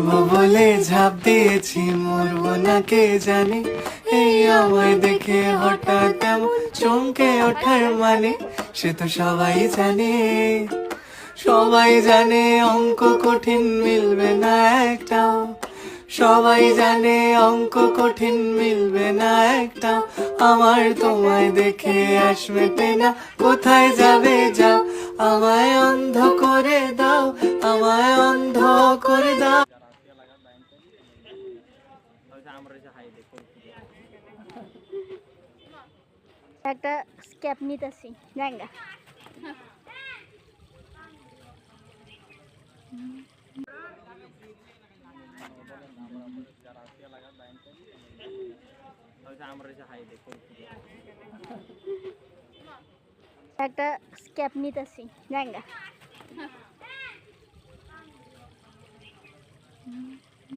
মরবো বলে ঝাঁপ দিয়েছি, মরবো না কে জানে। এই আমায় দেখে হঠাৎ এমন চমকে ওঠার মানে, সে তো সবাই জানে। সবাই জানে অঙ্ক কঠিন মিলবে না একটাও, সবাই জানে অঙ্ক কঠিন মিলবে না একটাও। আমার তোমায় দেখে আসবে না, কোথায় যাবে যাও, আমায় অন্ধ করে দাও, আমায় অন্ধ করে দাও। একটা স্ক্যাপ নিতেছি জায়গা। একটা স্ক্যাপ নিতেছি জায়গা।